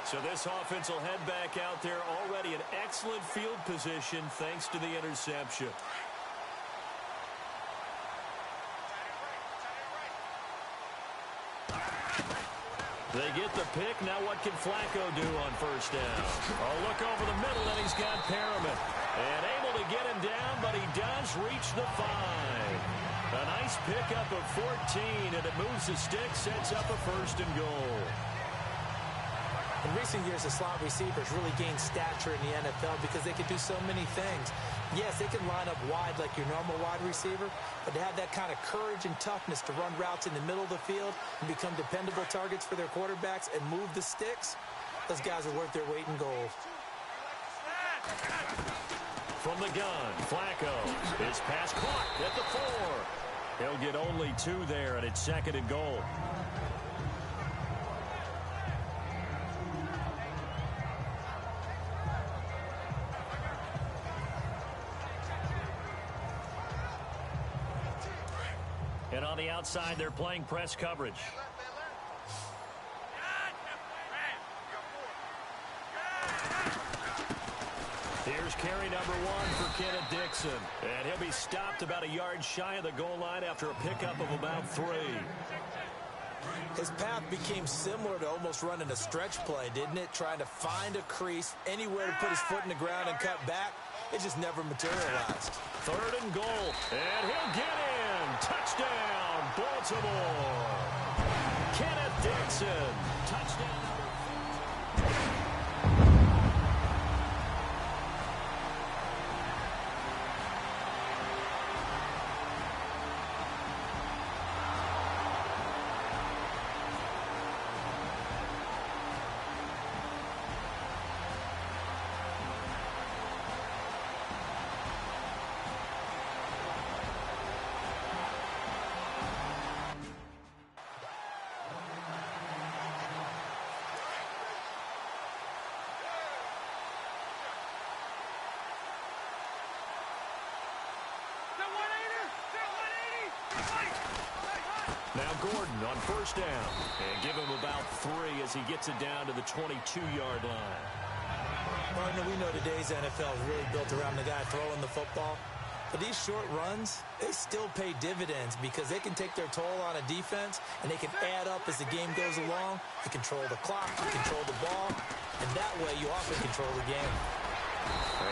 So this offense will head back out there, already in excellent field position thanks to the interception. They get the pick. Now what can Flacco do on first down? Oh, look over the middle, and he's got Perriman. And able to get him down, but he does reach the 5. A nice pickup of 14, and it moves the stick, sets up a 1st and goal. In recent years, the slot receivers really gained stature in the NFL because they can do so many things. Yes, they can line up wide like your normal wide receiver, but to have that kind of courage and toughness to run routes in the middle of the field and become dependable targets for their quarterbacks and move the sticks, those guys are worth their weight in gold. From the gun, Flacco. His pass caught at the 4. He'll get only 2 there, and it's 2nd and goal. And on the outside, they're playing press coverage. Here's carry number 1 for Kenneth Dixon. And he'll be stopped about a yard shy of the goal line after a pickup of about 3. His path became similar to almost running a stretch play, didn't it? Trying to find a crease, anywhere to put his foot in the ground and cut back. It just never materialized. 3rd and goal. And he'll get in. Touchdown, Baltimore. Kenneth Dixon. Touchdown number 4. Now Gordon on first down. And give him about 3 as he gets it down to the 22-yard line. Partner, we know today's NFL is really built around the guy throwing the football. But these short runs, they still pay dividends because they can take their toll on a defense, and they can add up as the game goes along. You control the clock, you control the ball, and that way you often control the game.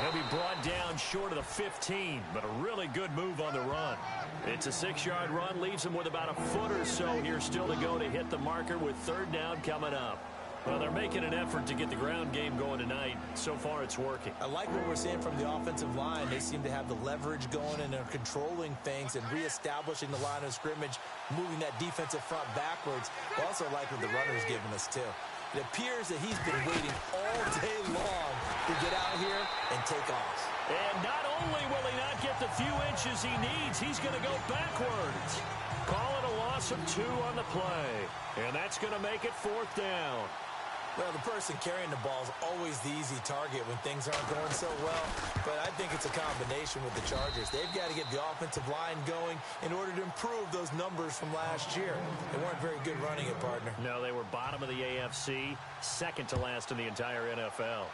He'll be brought down short of the 15, but a really good move on the run. It's a 6-yard run, leaves him with about a foot or so here still to go to hit the marker with 3rd down coming up. Well, they're making an effort to get the ground game going tonight. So far, it's working. I like what we're seeing from the offensive line. They seem to have the leverage going, and they're controlling things and reestablishing the line of scrimmage, moving that defensive front backwards. I also like what the runner's giving us, too. It appears that he's been waiting all day long to get out here and take off. And not only will he not get the few inches he needs, he's going to go backwards. Call it a loss of 2 on the play. And that's going to make it 4th down. Well, the person carrying the ball is always the easy target when things aren't going so well. But I think it's a combination with the Chargers. They've got to get the offensive line going in order to improve those numbers from last year. They weren't very good running it, partner. No, they were bottom of the AFC, 2nd to last in the entire NFL.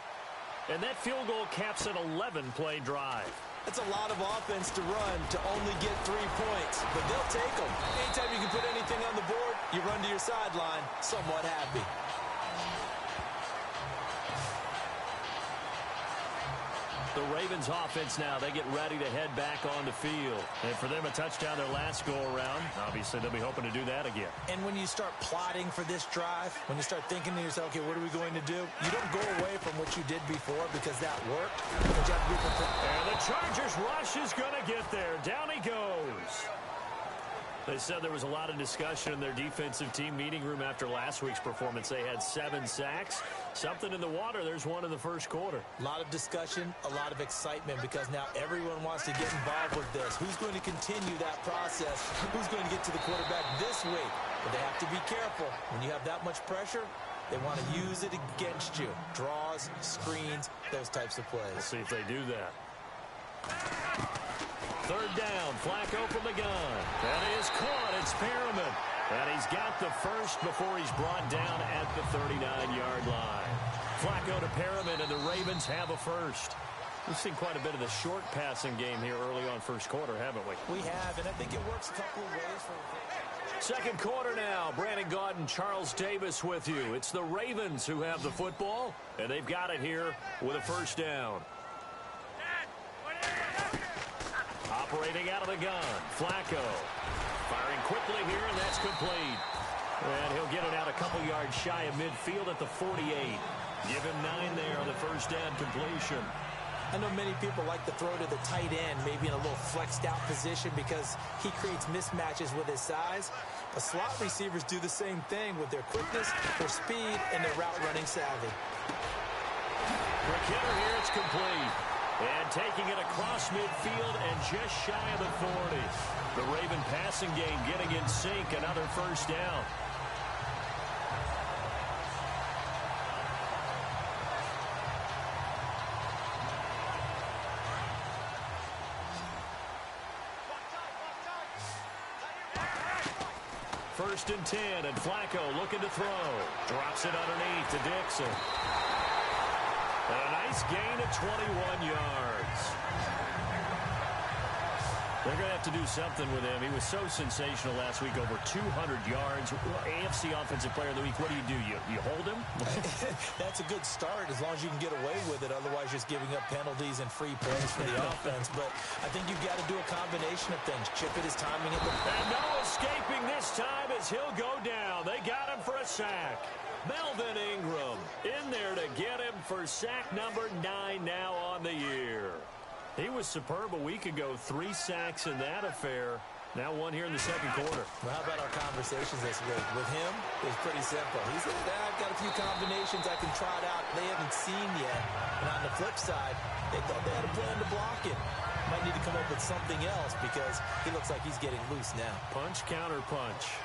And that field goal caps an 11-play drive. That's a lot of offense to run to only get 3 points, but they'll take them. Anytime you can put anything on the board, you run to your sideline somewhat happy. The Ravens offense now, they get ready to head back on the field. And for them, a touchdown their last go-around. Obviously, they'll be hoping to do that again. And when you start plotting for this drive, when you start thinking to yourself, okay, what are we going to do? You don't go away from what you did before because that worked. But you have to be prepared. And the Chargers rush is going to get there. Down he goes. They said there was a lot of discussion in their defensive team meeting room after last week's performance. They had 7 sacks. Something in the water. There's one in the first quarter. A lot of discussion, a lot of excitement because now everyone wants to get involved with this. Who's going to continue that process? Who's going to get to the quarterback this week? But they have to be careful. When you have that much pressure, they want to use it against you. Draws, screens, those types of plays. We'll see if they do that. 3rd down, Flacco from the gun. That is caught. It's Perriman. And he's got the first before he's brought down at the 39-yard line. Flacco to Perriman, and the Ravens have a first. We've seen quite a bit of the short passing game here early on first quarter, haven't we? We have, and I think it works a couple of ways for second quarter now. Brandon Gaudin and Charles Davis with you. It's the Ravens who have the football, and they've got it here with a first down. Operating out of the gun, Flacco. Firing quickly here, and that's complete. And he'll get it out a couple yards shy of midfield at the 48. Give him 9 there on the first down completion. I know many people like to throw to the tight end, maybe in a little flexed out position because he creates mismatches with his size. But slot receivers do the same thing with their quickness, their speed, and their route running savvy. McKinnon here, it's complete. And taking it across midfield and just shy of the 40. The Raven passing game getting in sync, another first down. First and 10, and Flacco looking to throw. Drops it underneath to Dixon. And a nice gain of 21 yards. They're going to have to do something with him. He was so sensational last week, over 200 yards. AFC Offensive Player of the Week, what do? You hold him? That's a good start as long as you can get away with it. Otherwise, just giving up penalties and free plays for the offense. But I think you've got to do a combination of things. Chip it, his timing at the... And no escaping this time as he'll go down. They got him for a sack. Melvin Ingram in there to get him for sack number 9 now on the year. He was superb a week ago. 3 sacks in that affair. Now 1 here in the second quarter. Well, how about our conversations this week? With him, it was pretty simple. He said, I've got a few combinations I can try it out they haven't seen yet. And on the flip side, they thought they had a plan to block it. Might need to come up with something else because he looks like he's getting loose now. Punch, counter punch.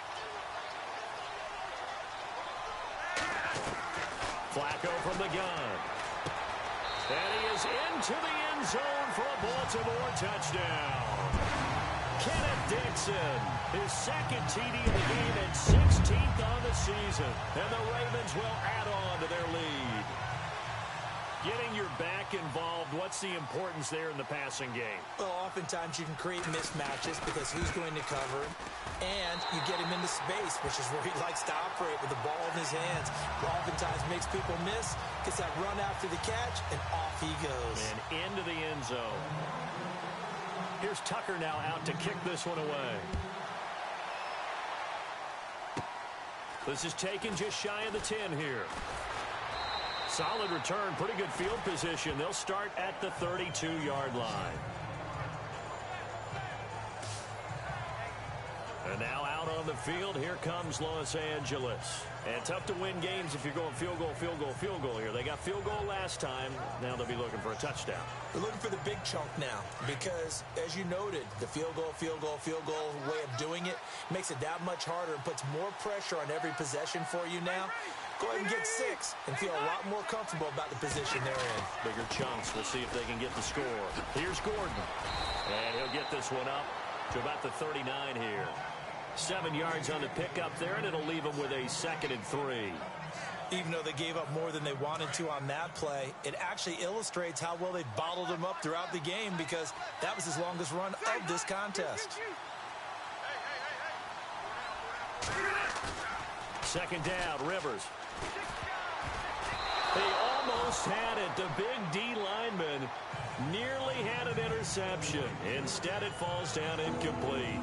Flacco from the gun. And he is into the end zone for a Baltimore touchdown. Kenneth Dixon, his second TD of the game and 16th on the season. And the Ravens will add on to their lead. Getting your back involved, what's the importance there in the passing game? Well, oftentimes you can create mismatches because who's going to cover him? And you get him into space, which is where he likes to operate with the ball in his hands. Oftentimes makes people miss, gets that run after the catch, and off he goes. And into the end zone. Here's Tucker now out to kick this one away. This is taken just shy of the 10 here. Solid return, pretty good field position. They'll start at the 32-yard line. And now out on the field, here comes Los Angeles. And tough to win games if you're going field goal, field goal, field goal here. They got field goal last time. Now they'll be looking for a touchdown. They're looking for the big chunk now because, as you noted, the field goal way of doing it makes it that much harder and puts more pressure on every possession for you now. Go ahead and get 6 and feel a lot more comfortable about the position they're in. Bigger chunks. We'll see if they can get the score. Here's Gordon. And he'll get this one up to about the 39 here. 7 yards on the pickup there, and it'll leave them with a 2nd and 3. Even though they gave up more than they wanted to on that play, it actually illustrates how well they bottled him up throughout the game because that was his longest run of this contest. Second down, Rivers. They almost had it. The big D lineman nearly had an interception. Instead, it falls down incomplete.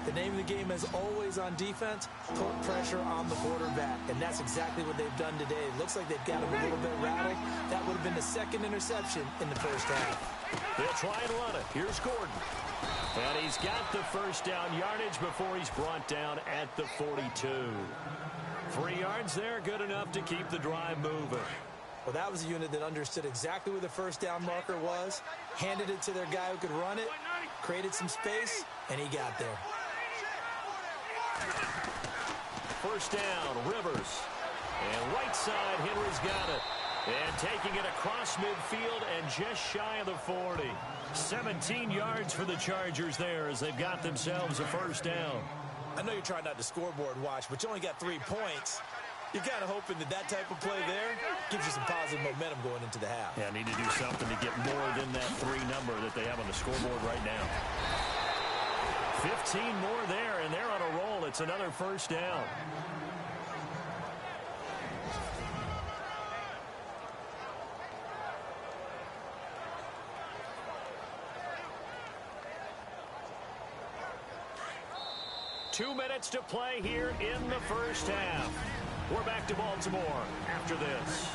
The name of the game is always on defense, put pressure on the quarterback. And that's exactly what they've done today. It looks like they've got him a little bit rattled. That would have been the 2nd interception in the first half. They'll try and run it. Here's Gordon. And he's got the first down yardage before he's brought down at the 42. 3 yards there, good enough to keep the drive moving. Well, that was a unit that understood exactly where the first down marker was, handed it to their guy who could run it, created some space, and he got there. First down, Rivers. And right side, Henry's got it. And taking it across midfield and just shy of the 40. 17 yards for the Chargers there as they've got themselves a first down. I know you're trying not to scoreboard watch, but you only got 3 points. You're kind of hoping that type of play there gives you some positive momentum going into the half. Yeah, need to do something to get more than that 3 number that they have on the scoreboard right now. 15 more there, and they're on a roll. It's another first down. Two minutes to play here in the first half. We're back to Baltimore after this.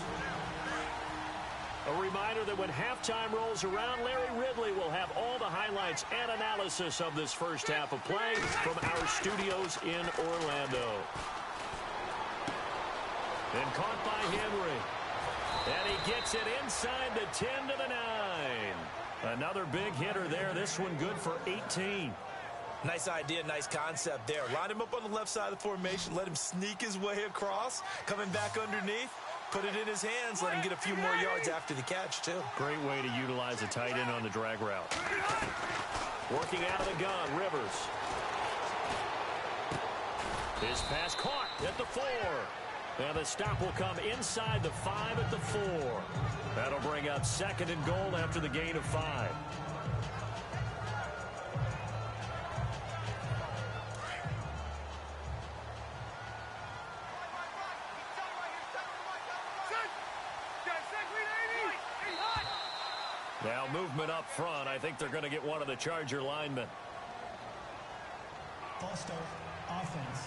A reminder that when halftime rolls around, Larry Ridley will have all the highlights and analysis of this first half of play from our studios in Orlando. And caught by Henry. And he gets it inside the 10 to the 9. Another big hitter there. This one good for 18. Nice idea, nice concept there. Line him up on the left side of the formation. Let him sneak his way across. Coming back underneath. Put it in his hands. Let him get a few more yards after the catch, too. Great way to utilize a tight end on the drag route. Working out of the gun, Rivers. His pass caught at the 4. And the stop will come inside the 5 at the 4. That'll bring up 2nd and goal after the gain of 5. Now movement up front. I think they're going to get one of the Charger linemen. False start, offense.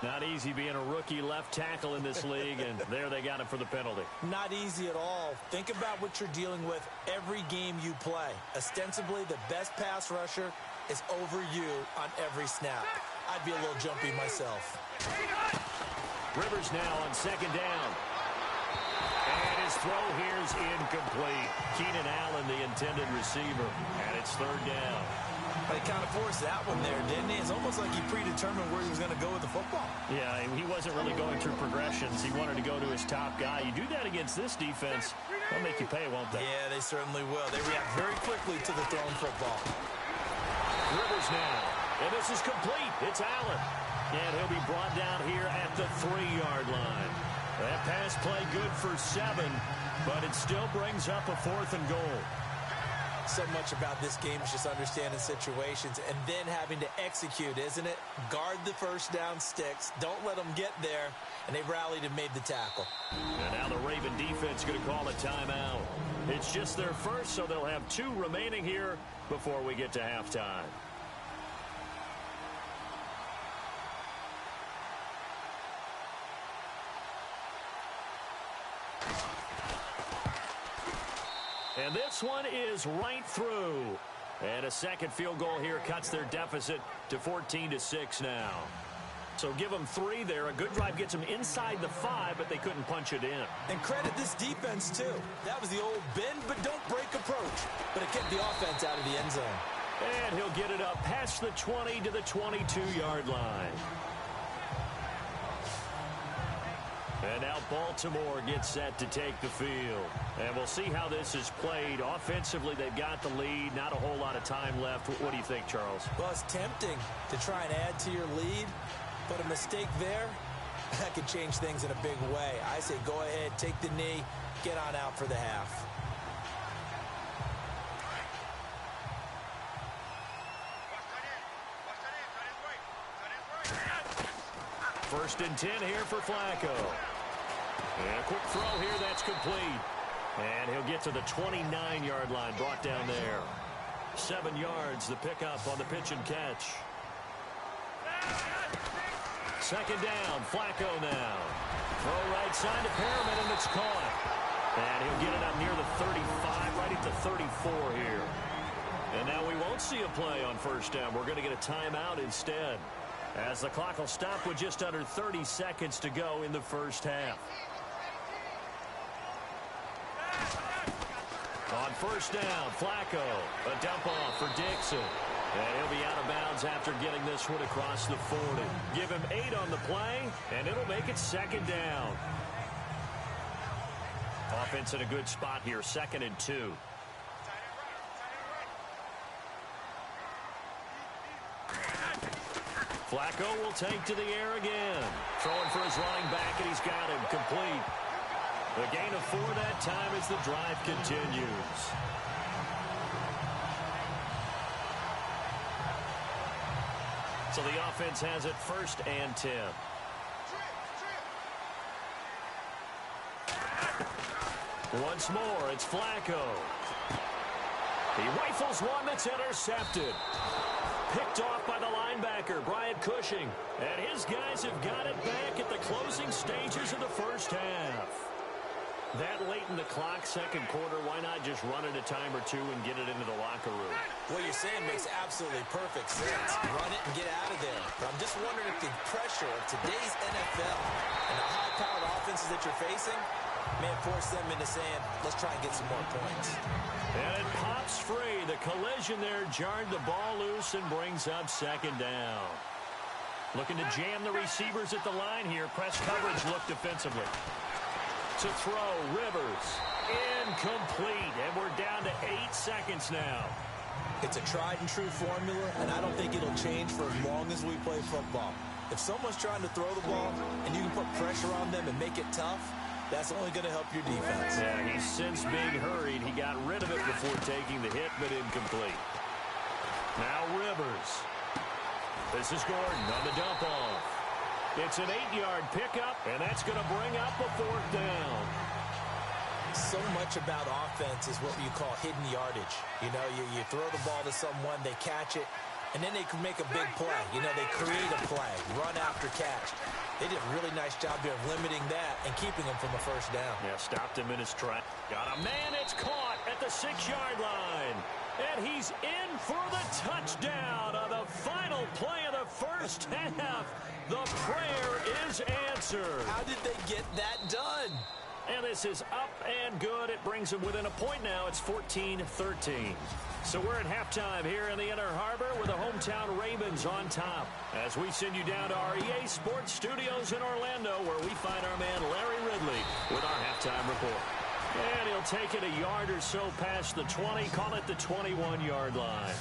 Not easy being a rookie left tackle in this league, and there they got him for the penalty. Not easy at all. Think about what you're dealing with every game you play. Ostensibly, the best pass rusher is over you on every snap. I'd be a little jumpy myself. Rivers now on 2nd down. And his throw here is incomplete. Keenan Allen, the intended receiver, and it's 3rd down. But he kind of forced that one there, didn't he? It's almost like he predetermined where he was going to go with the football. Yeah, he wasn't really going through progressions. He wanted to go to his top guy. You do that against this defense, they'll make you pay, won't they? Yeah, they certainly will. They react very quickly to the thrown football. Rivers now, and this is complete. It's Allen, and he'll be brought down here at the 3-yard line. That pass play good for 7, but it still brings up a 4th and goal. So much about this game is just understanding situations and then having to execute, isn't it? Guard the first down sticks. Don't let them get there. And they rallied and made the tackle. And now the Raven defense going to call a timeout. It's just their first, so they'll have 2 remaining here before we get to halftime. And this one is right through. And a second field goal here cuts their deficit to 14-6 now. So give them 3 there. A good drive gets them inside the 5, but they couldn't punch it in. And credit this defense, too. That was the old bend but don't break approach. But it kept the offense out of the end zone. And he'll get it up past the 20 to the 22-yard line. And now Baltimore gets set to take the field. And we'll see how this is played. Offensively, they've got the lead. Not a whole lot of time left. What do you think, Charles? Well, it's tempting to try and add to your lead. But a mistake there, that could change things in a big way. I say go ahead, take the knee, get on out for the half. 1st and 10 here for Flacco. And a quick throw here, that's complete. And he'll get to the 29-yard line, brought down there. 7 yards, the pickup on the pitch and catch. 2nd down, Flacco now. Throw right side to Perriman, and it's caught. And he'll get it up near the 35, right at the 34 here. And now we won't see a play on 1st down. We're going to get a timeout instead, as the clock will stop with just under 30 seconds to go in the first half. On 1st down, Flacco, a dump off for Dixon. And he'll be out of bounds after getting this one across the 40. Give him 8 on the play, and it'll make it 2nd down. Offense in a good spot here, 2nd and 2. Flacco will take to the air again. Throwing for his running back, and he's got him complete. The gain of 4 that time as the drive continues. So the offense has it 1st and 10. Once more, it's Flacco. He rifles one that's intercepted. Picked off by the linebacker, Brian Cushing. And his guys have got it back at the closing stages of the first half. That late in the clock, second quarter, why not just run it a time or two and get it into the locker room? What you're saying makes absolutely perfect sense. Run it and get out of there. But I'm just wondering if the pressure of today's NFL and the high-powered offenses that you're facing may force them into saying, let's try and get some more points. And it pops free. The collision there jarred the ball loose and brings up second down. Looking to jam the receivers at the line here. Press coverage look defensively. To throw, Rivers. Incomplete. And we're down to 8 seconds now. It's a tried-and-true formula, and I don't think it'll change for as long as we play football. If someone's trying to throw the ball and you can put pressure on them and make it tough, that's only going to help your defense. Yeah, he's since being hurried. He got rid of it before taking the hit, but incomplete. Now Rivers. This is Gordon on the dump-off. It's an 8-yard pickup, and that's going to bring up a 4th down. So much about offense is what you call hidden yardage. You know, you throw the ball to someone, they catch it, and then they can make a big play. You know, they create a play, run after catch. They did a really nice job there of limiting that and keeping him from a first down. Yeah, stopped him in his track. Got a man, it's caught at the 6-yard line. And he's in for the touchdown on the final play of the first half. The prayer is answered. How did they get that done? And this is up and good. It brings them within a point now. It's 14-13. So we're at halftime here in the Inner Harbor with the hometown Ravens on top. As we send you down to our EA Sports Studios in Orlando, where we find our man Larry Ridley with our halftime report. And he'll take it a yard or so past the 20, call it the 21-yard line.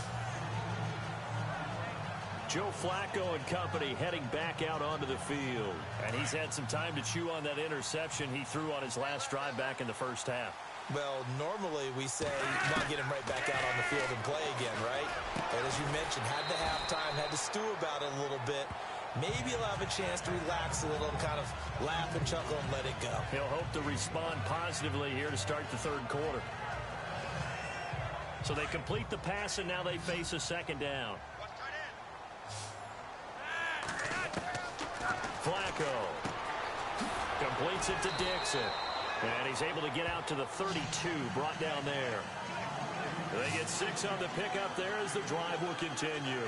Joe Flacco and company heading back out onto the field. And he's had some time to chew on that interception he threw on his last drive back in the first half. Well, normally we say, not get him right back out on the field and play again, right? But as you mentioned, had the halftime, had to stew about it a little bit. Maybe he'll have a chance to relax a little and kind of laugh and chuckle and let it go. He'll hope to respond positively here to start the third quarter. So they complete the pass, and now they face a second down. Flacco completes it to Dixon. And he's able to get out to the 32, brought down there. They get 6 on the pickup there as the drive will continue.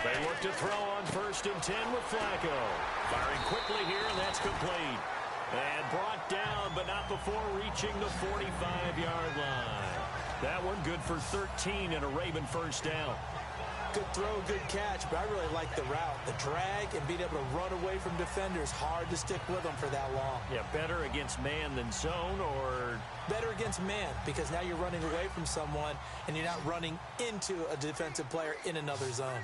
They work to throw on 1st and 10 with Flacco. Firing quickly here, and that's complete. And brought down, but not before reaching the 45-yard line. That one good for 13 and a Raven first down. Good throw, good catch, but I really like the route. The drag and being able to run away from defenders, hard to stick with them for that long. Yeah, better against man than zone, or? Better against man, because now you're running away from someone and you're not running into a defensive player in another zone.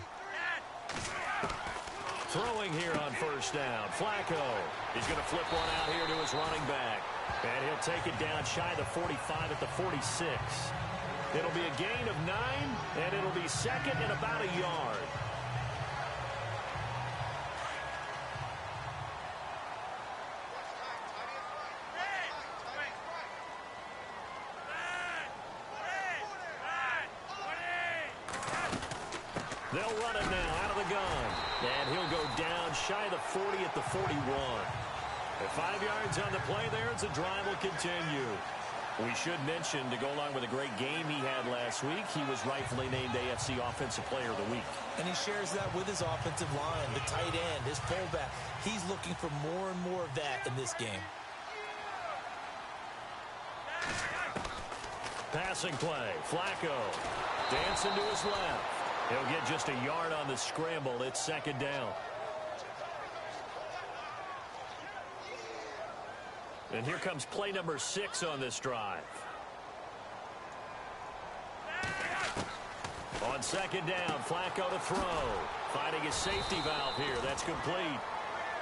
Throwing here on first down. Flacco. He's going to flip one out here to his running back. And he'll take it down shy of the 45 at the 46. It'll be a gain of 9, and it'll be second and about a yard. They'll run it now out of the gun. And he'll go down shy of the 40 at the 41. At 5 yards on the play there, as the drive will continue. We should mention, to go along with a great game he had last week, he was rightfully named AFC Offensive Player of the Week. And he shares that with his offensive line, the tight end, his fullback. He's looking for more and more of that in this game. Passing play. Flacco dancing to his left. He'll get just a yard on the scramble. It's second down. And here comes play number 6 on this drive. On second down, Flacco to throw. Finding his safety valve here. That's complete.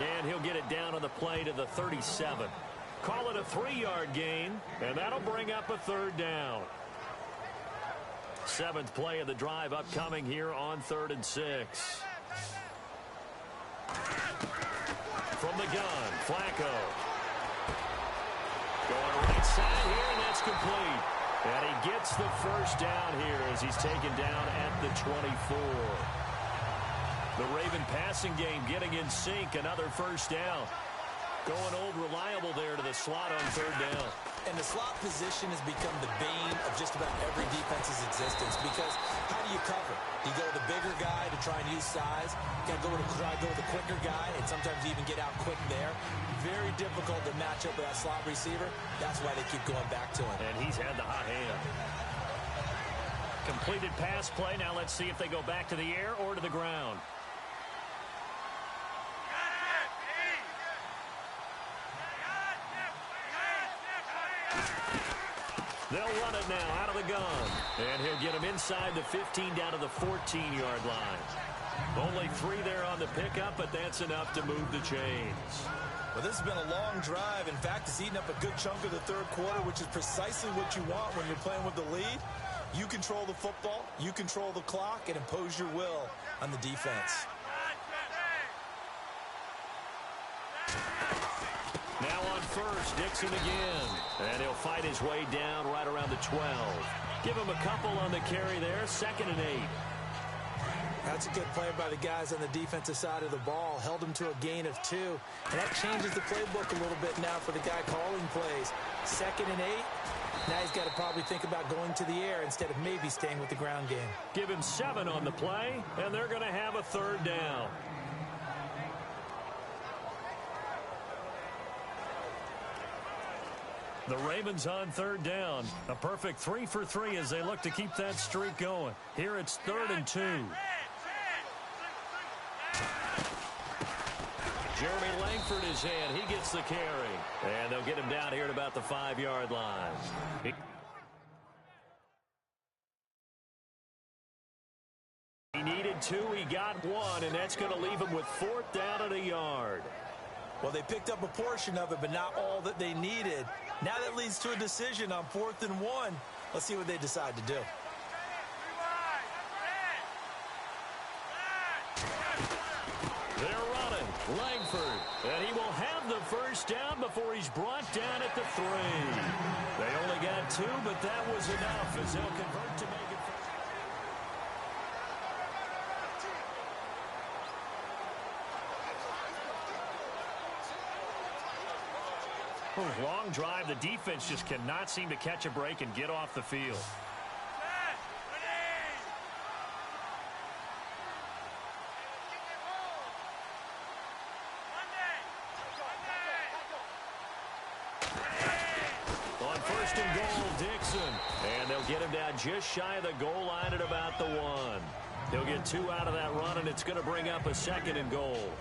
And he'll get it down on the play to the 37. Call it a 3-yard gain, and that'll bring up a third down. 7th play of the drive upcoming here on 3rd and 6. From the gun, Flacco. Going right side here, and that's complete. And he gets the first down here as he's taken down at the 24. The Raven passing game getting in sync. Another first down. Going old reliable there to the slot on 3rd down. And the slot position has become the bane of just about every defense's existence because how do you cover? Do you go with the bigger guy to try and use size? You got to try to go with the quicker guy and sometimes even get out quick there. Very difficult to match up with that slot receiver. That's why they keep going back to him. And he's had the hot hand. Completed pass play. Now let's see if they go back to the air or to the ground. They'll run it now out of the gun. And he'll get him inside the 15 down to the 14-yard line. Only 3 there on the pickup, but that's enough to move the chains. Well, this has been a long drive. In fact, it's eaten up a good chunk of the 3rd quarter, which is precisely what you want when you're playing with the lead. You control the football, you control the clock, and impose your will on the defense. Now on first, Dixon again. And he'll fight his way down right around the 12. Give him a couple on the carry there, 2nd and 8. That's a good play by the guys on the defensive side of the ball. Held him to a gain of 2. And that changes the playbook a little bit now for the guy calling plays. 2nd and 8. Now he's got to probably think about going to the air instead of maybe staying with the ground game. Give him 7 on the play, and they're going to have a 3rd down. The Ravens on 3rd down. A perfect 3 for 3 as they look to keep that streak going. Here it's 3rd and 2. Jeremy Langford is in. He gets the carry. And they'll get him down here at about the 5-yard line. He needed 2. He got 1, and that's going to leave him with 4th down and a yard. Well, they picked up a portion of it, but not all that they needed. Now that leads to a decision on 4th and 1. Let's see what they decide to do. They're running. Langford. And he will have the first down before he's brought down at the 3. They only got 2, but that was enough as they'll convert to make it. Long drive. The defense just cannot seem to catch a break and get off the field. On 1st and goal, Dixon. And they'll get him down just shy of the goal line at about the 1. He'll get 2 out of that run, and it's going to bring up a 2nd and goal.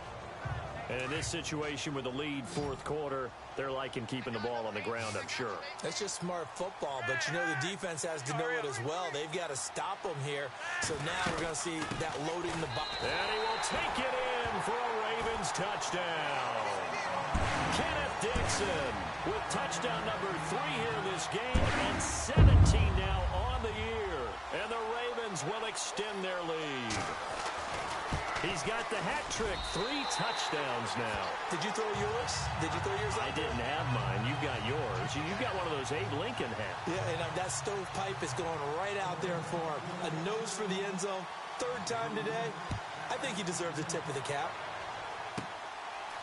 And in this situation with the lead 4th quarter, they're liking keeping the ball on the ground, I'm sure. That's just smart football, but you know the defense has to know it as well. They've got to stop them here. So now we're going to see that loading the box. And he will take it in for a Ravens touchdown. Kenneth Dixon with touchdown number 3 here in this game, and 17 now on the year. And the Ravens will extend their lead. He's got the hat trick, 3 touchdowns now. Did you throw yours? Did you throw yours out I didn't have mine. You've got yours. You've got one of those Abe Lincoln hats. Yeah, and that stovepipe is going right out there for him. A nose for the end zone. 3rd time today. I think he deserves a tip of the cap.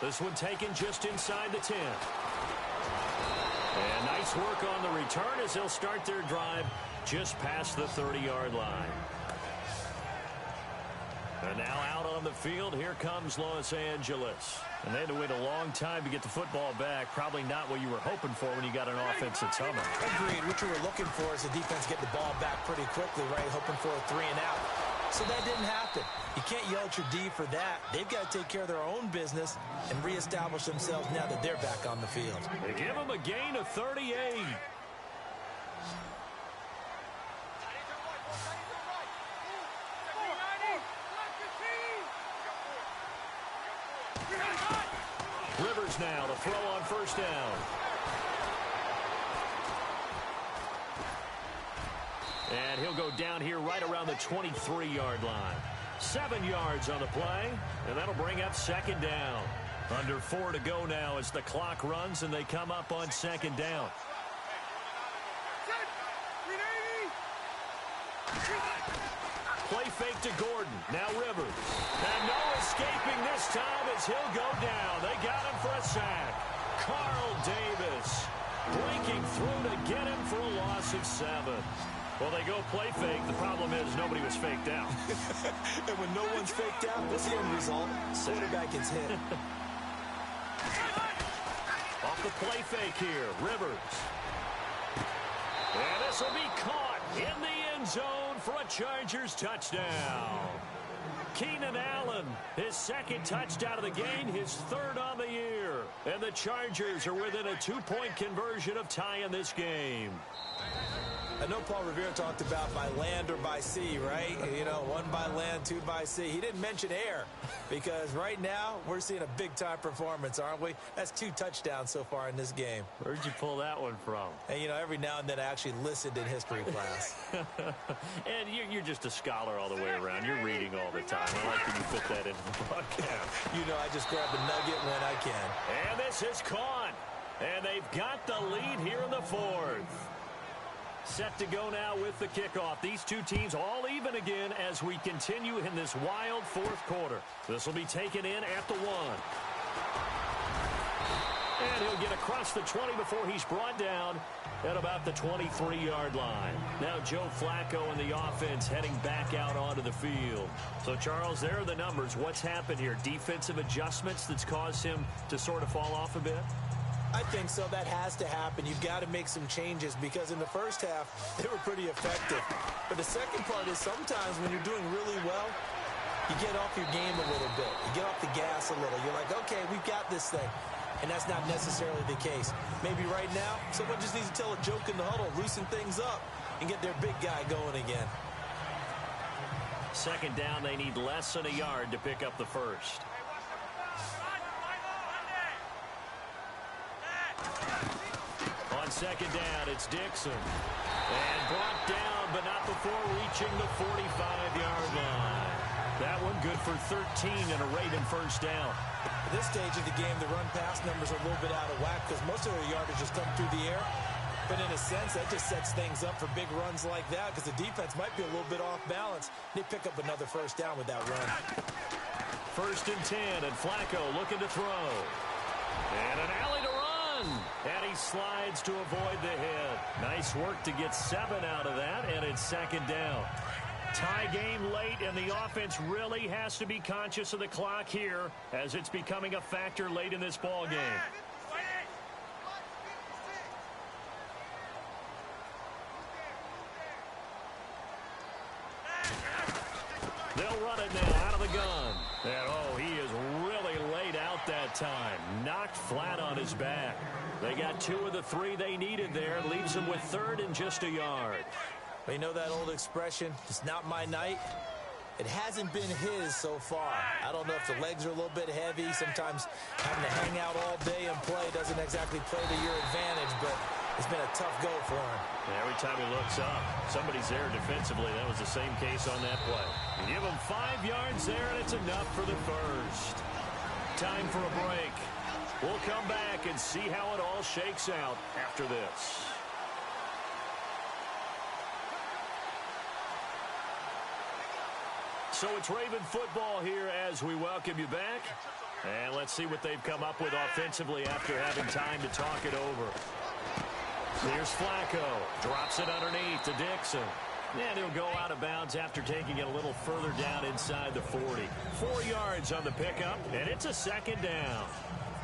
This one taken just inside the 10. And nice work on the return as they'll start their drive just past the 30-yard line. And now out on the field, here comes Los Angeles. And they had to wait a long time to get the football back. Probably not what you were hoping for when you got an offense that's humming. Agreed. What you were looking for is the defense get the ball back pretty quickly, right? Hoping for a 3 and out. So that didn't happen. You can't yell at your D for that. They've got to take care of their own business and reestablish themselves now that they're back on the field. They give them a gain of 38. Rivers now to throw on first down. And he'll go down here right around the 23-yard line. 7 yards on the play, and that'll bring up second down. Under 4 to go now as the clock runs, and they come up on second down. Play fake to Gordon. Now Rivers. And no escaping this time as he'll go down. They got him for a sack. Carl Davis breaking through to get him for a loss of 7. Well, they go play fake. The problem is nobody was faked out. And when no one's faked out, what's the end result? Quarterback gets hit. Off the play fake here, Rivers. And this will be caught in the end zone for a Chargers touchdown. Keenan Allen, his second touchdown of the game, his third on the year. And the Chargers are within a 2-point conversion of tying this game. I know Paul Revere talked about by land or by sea, right? You know, 1 by land, 2 by sea. He didn't mention air because right now we're seeing a big-time performance, aren't we? That's 2 touchdowns so far in this game. Where'd you pull that one from? And, you know, every now and then I actually listened in history class. And you're just a scholar all the way around. You're reading all the time. I like that you put that in the broadcast. You know, I just grab a nugget when I can. And this is caught. And they've got the lead here in the 4th. Set to go now with the kickoff. These two teams all even again as we continue in this wild 4th quarter. This will be taken in at the 1. And he'll get across the 20 before he's brought down at about the 23-yard line. Now Joe Flacco and the offense heading back out onto the field. So, Charles, there are the numbers. What's happened here? Defensive adjustments that's caused him to sort of fall off a bit? I think so. That has to happen. You've got to make some changes because in the first half, they were pretty effective. But the second part is sometimes when you're doing really well, you get off your game a little bit. You get off the gas a little. You're like, okay, we've got this thing. And that's not necessarily the case. Maybe right now, someone just needs to tell a joke in the huddle, loosen things up, and get their big guy going again. Second down, they need less than a yard to pick up the first. On second down, it's Dixon. And brought down, but not before reaching the 45-yard line. That one good for 13 and a Raven first down. At this stage of the game, the run-pass numbers are a little bit out of whack because most of their yardage just come through the air. But in a sense, that just sets things up for big runs like that because the defense might be a little bit off balance. They pick up another first down with that run. 1st and 10, and Flacco looking to throw. And an alley to run. And he slides to avoid the hit. Nice work to get 7 out of that, and it's second down. Tie game late, and the offense really has to be conscious of the clock here as it's becoming a factor late in this ball game. They'll run it now out of the gun. And, oh, he is really laid out that time. Knocked flat on his back. They got 2 of the 3 they needed there. Leaves them with 3rd and just a yard. Well, you know that old expression, it's not my night? It hasn't been his so far. I don't know if the legs are a little bit heavy. Sometimes having to hang out all day and play doesn't exactly play to your advantage, but it's been a tough go for him. And every time he looks up, somebody's there defensively. That was the same case on that play. You give him 5 yards there, and it's enough for the first. Time for a break. We'll come back and see how it all shakes out after this. So it's Raven football here as we welcome you back. And let's see what they've come up with offensively after having time to talk it over. Here's Flacco. Drops it underneath to Dixon. And he'll go out of bounds after taking it a little further down inside the 40. 4 yards on the pickup, and it's a second down.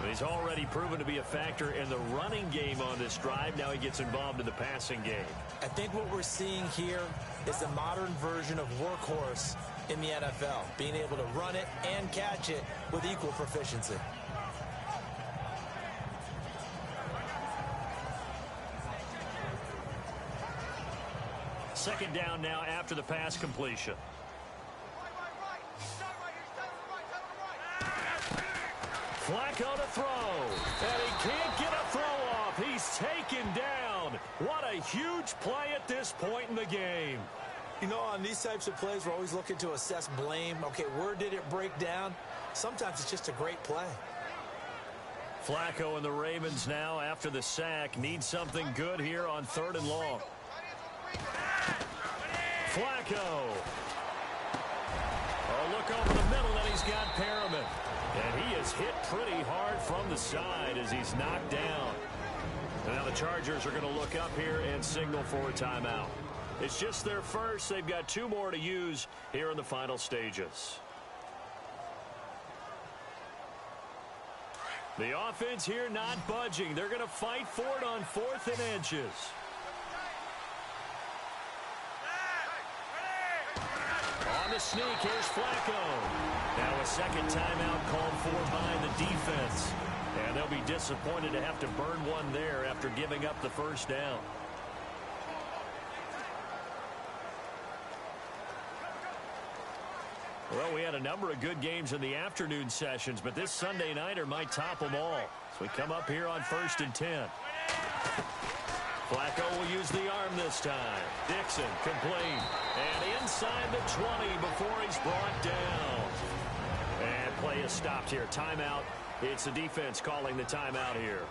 He's already proven to be a factor in the running game on this drive. Now he gets involved in the passing game. I think what we're seeing here is a modern version of workhorse in the NFL, being able to run it and catch it with equal proficiency. Second down now after the pass completion. Flacco to throw, and he can't get a throw off. He's taken down. What a huge play at this point in the game. You know, on these types of plays, we're always looking to assess blame. Okay, where did it break down? Sometimes it's just a great play. Flacco and the Ravens now, after the sack, need something good here on 3rd and long. Flacco. A look over the middle, and he's got Perriman. And he is hit pretty hard from the side as he's knocked down. And now the Chargers are going to look up here and signal for a timeout. It's just their first. They've got 2 more to use here in the final stages. The offense here not budging. They're going to fight for it on 4th and inches. On the sneak, here's Flacco. Now a second timeout called for by the defense. And they'll be disappointed to have to burn one there after giving up the first down. Well, we had a number of good games in the afternoon sessions, but this Sunday nighter might top them all. So we come up here on 1st and 10. Flacco will use the arm this time. Dixon complete. And inside the 20 before he's brought down. And play is stopped here. Timeout. It's the defense calling the timeout here.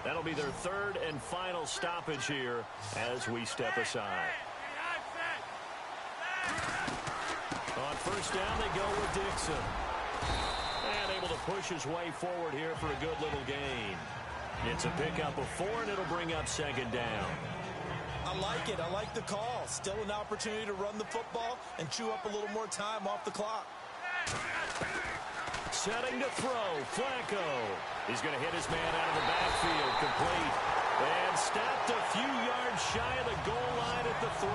That'll be their 3rd and final stoppage here as we step aside. On 1st down, they go with Dixon. And able to push his way forward here for a good little gain. It's a pickup of 4, and it'll bring up 2nd down. I like it. I like the call. Still an opportunity to run the football and chew up a little more time off the clock. Setting to throw, Flacco. He's going to hit his man out of the backfield, complete. And stopped a few yards shy of the goal line at the 3.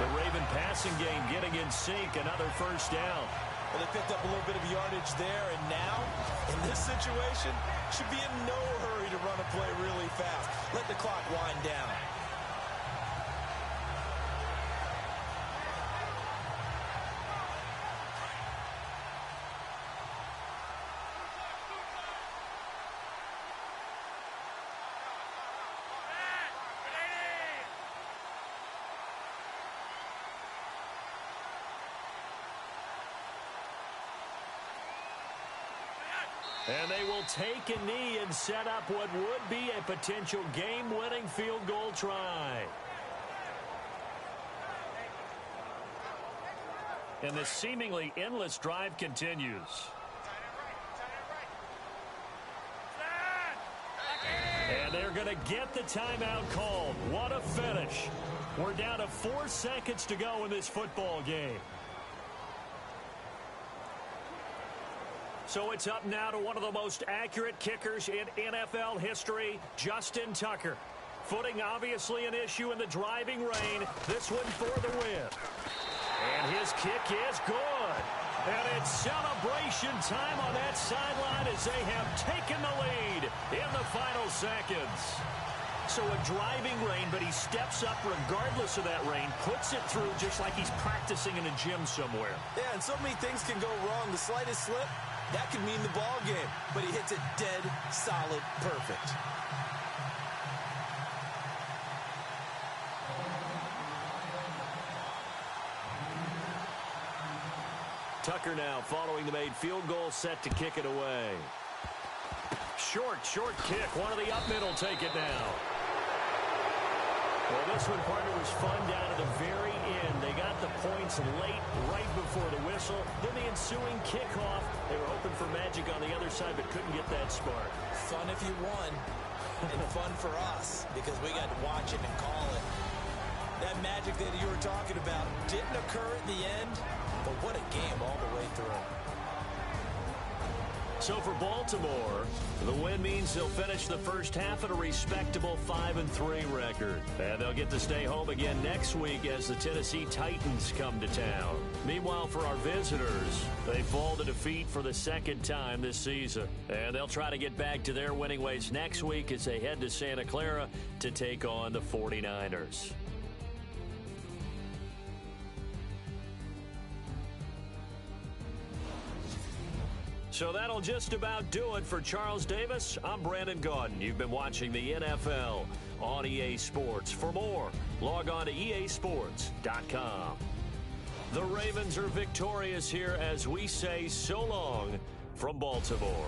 The Raven passing game getting in sync, another 1st down. Well, they picked up a little bit of yardage there, and now, in this situation, should be in no hurry to run a play really fast. Let the clock wind down. And they will take a knee and set up what would be a potential game-winning field goal try. And the seemingly endless drive continues. And they're going to get the timeout called. What a finish. We're down to 4 seconds to go in this football game. So it's up now to one of the most accurate kickers in NFL history, Justin Tucker. Footing obviously an issue in the driving rain. This one for the win. And his kick is good. And it's celebration time on that sideline as they have taken the lead in the final seconds. So a driving rain, but he steps up regardless of that rain, puts it through just like he's practicing in a gym somewhere. Yeah, and so many things can go wrong. The slightest slip, that could mean the ball game. But he hits it dead, solid, perfect. Tucker now following the made field goal, set to kick it away. Short kick. One of the up middle take it now. Well, this one, partner, was fun down to the very end. They got the points late, right before the whistle. Then the ensuing kickoff. They were hoping for magic on the other side, but couldn't get that spark. Fun if you won, and fun for us, because we got to watch it and call it. That magic that you were talking about didn't occur at the end, but what a game all the way through. So for Baltimore, the win means they'll finish the first half at a respectable 5-3 record. And they'll get to stay home again next week as the Tennessee Titans come to town. Meanwhile, for our visitors, they fall to defeat for the second time this season. And they'll try to get back to their winning ways next week as they head to Santa Clara to take on the 49ers. So that'll just about do it for Charles Davis. I'm Brandon Gaudin. You've been watching the NFL on EA Sports. For more, log on to easports.com. The Ravens are victorious here as we say so long from Baltimore.